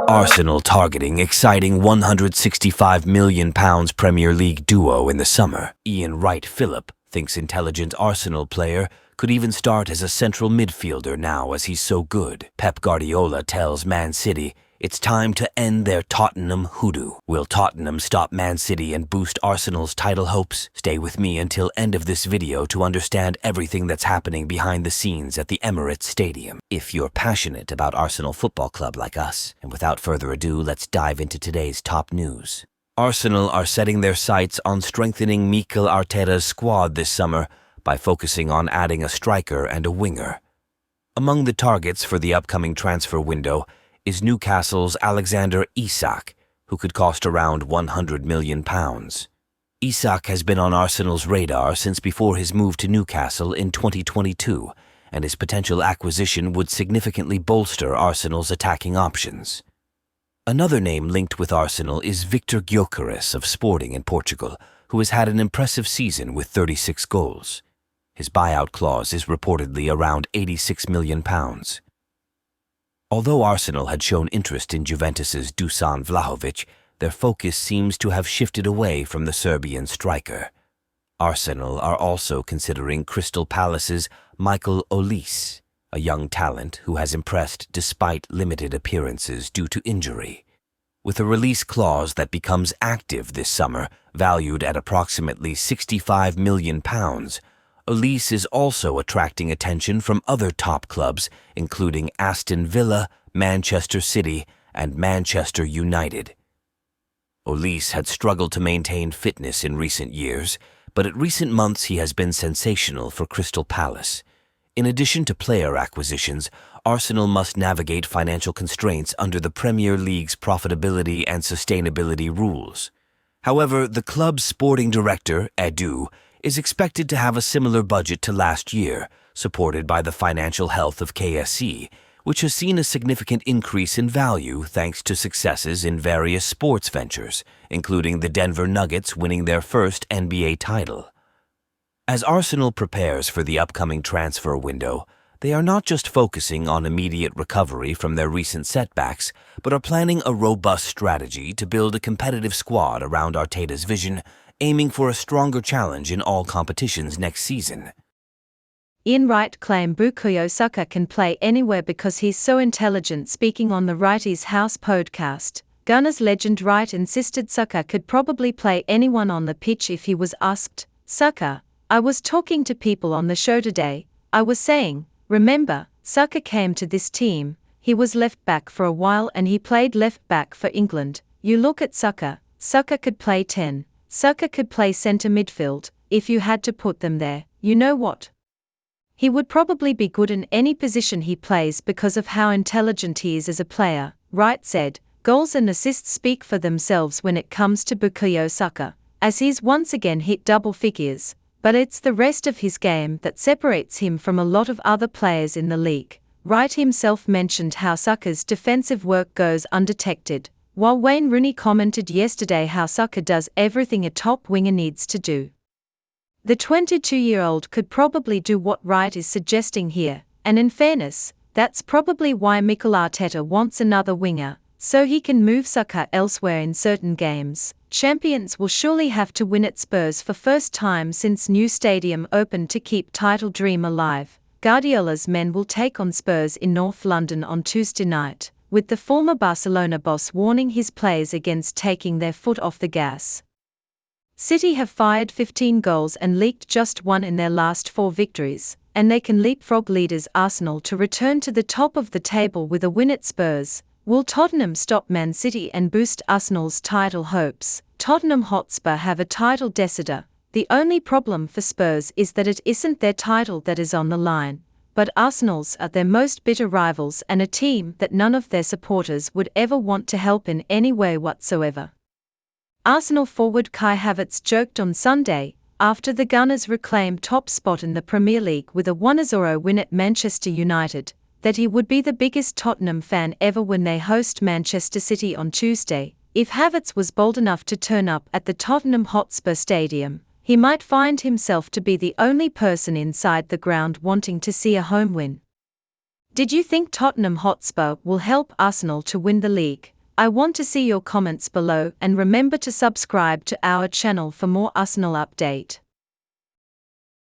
Arsenal targeting exciting £165 million Premier League duo in the summer. Ian Wright-Phillip thinks intelligent Arsenal player could even start as a central midfielder now as he's so good. Pep Guardiola tells Man City it's time to end their Tottenham hoodoo. Will Tottenham stop Man City and boost Arsenal's title hopes? Stay with me until end of this video to understand everything that's happening behind the scenes at the Emirates Stadium. If you're passionate about Arsenal Football Club like us. And without further ado, let's dive into today's top news. Arsenal are setting their sights on strengthening Mikel Arteta's squad this summer by focusing on adding a striker and a winger. Among the targets for the upcoming transfer window is Newcastle's Alexander Isak, who could cost around £100 million. Isak has been on Arsenal's radar since before his move to Newcastle in 2022, and his potential acquisition would significantly bolster Arsenal's attacking options. Another name linked with Arsenal is Viktor Gyökeres of Sporting in Portugal, who has had an impressive season with 36 goals. His buyout clause is reportedly around £86 million. Although Arsenal had shown interest in Juventus's Dusan Vlahovic, their focus seems to have shifted away from the Serbian striker. Arsenal are also considering Crystal Palace's Mikel Arteta, a young talent who has impressed despite limited appearances due to injury. With a release clause that becomes active this summer, valued at approximately £65 million, Arteta is also attracting attention from other top clubs, including Aston Villa, Manchester City, and Manchester United. Arteta had struggled to maintain fitness in recent years, but in recent months he has been sensational for Crystal Palace. In addition to player acquisitions, Arsenal must navigate financial constraints under the Premier League's profitability and sustainability rules. However, the club's sporting director, Edu, is expected to have a similar budget to last year, supported by the financial health of KSE, which has seen a significant increase in value thanks to successes in various sports ventures, including the Denver Nuggets winning their first NBA title. As Arsenal prepares for the upcoming transfer window, they are not just focusing on immediate recovery from their recent setbacks, but are planning a robust strategy to build a competitive squad around Arteta's vision, aiming for a stronger challenge in all competitions next season. Ian Wright claimed Bukayo Saka can play anywhere because he's so intelligent. Speaking on the Wrighty's House podcast, Gunners legend Wright insisted Saka could probably play anyone on the pitch if he was asked. Saka, I was talking to people on the show today, I was saying, remember, Saka came to this team, he was left back for a while and he played left back for England. You look at Saka, Saka could play 10. Saka could play centre midfield. If you had to put them there, you know what? He would probably be good in any position he plays because of how intelligent he is as a player, Wright said. Goals and assists speak for themselves when it comes to Bukayo Saka, as he's once again hit double figures, but it's the rest of his game that separates him from a lot of other players in the league. Wright himself mentioned how Saka's defensive work goes undetected, while Wayne Rooney commented yesterday how Saka does everything a top winger needs to do. The 22-year-old could probably do what Wright is suggesting here, and in fairness, that's probably why Mikel Arteta wants another winger, so he can move Saka elsewhere in certain games. Champions will surely have to win at Spurs for first time since new stadium opened to keep title dream alive. Guardiola's men will take on Spurs in North London on Tuesday night, with the former Barcelona boss warning his players against taking their foot off the gas. City have fired 15 goals and leaked just one in their last 4 victories, and they can leapfrog leaders Arsenal to return to the top of the table with a win at Spurs. Will Tottenham stop Man City and boost Arsenal's title hopes? Tottenham Hotspur have a title decidor. The only problem for Spurs is that it isn't their title that is on the line, but Arsenal's are their most bitter rivals and a team that none of their supporters would ever want to help in any way whatsoever. Arsenal forward Kai Havertz joked on Sunday, after the Gunners reclaimed top spot in the Premier League with a 1-0 win at Manchester United, that he would be the biggest Tottenham fan ever when they host Manchester City on Tuesday. If Havertz was bold enough to turn up at the Tottenham Hotspur Stadium, he might find himself to be the only person inside the ground wanting to see a home win. Did you think Tottenham Hotspur will help Arsenal to win the league? I want to see your comments below and remember to subscribe to our channel for more Arsenal update.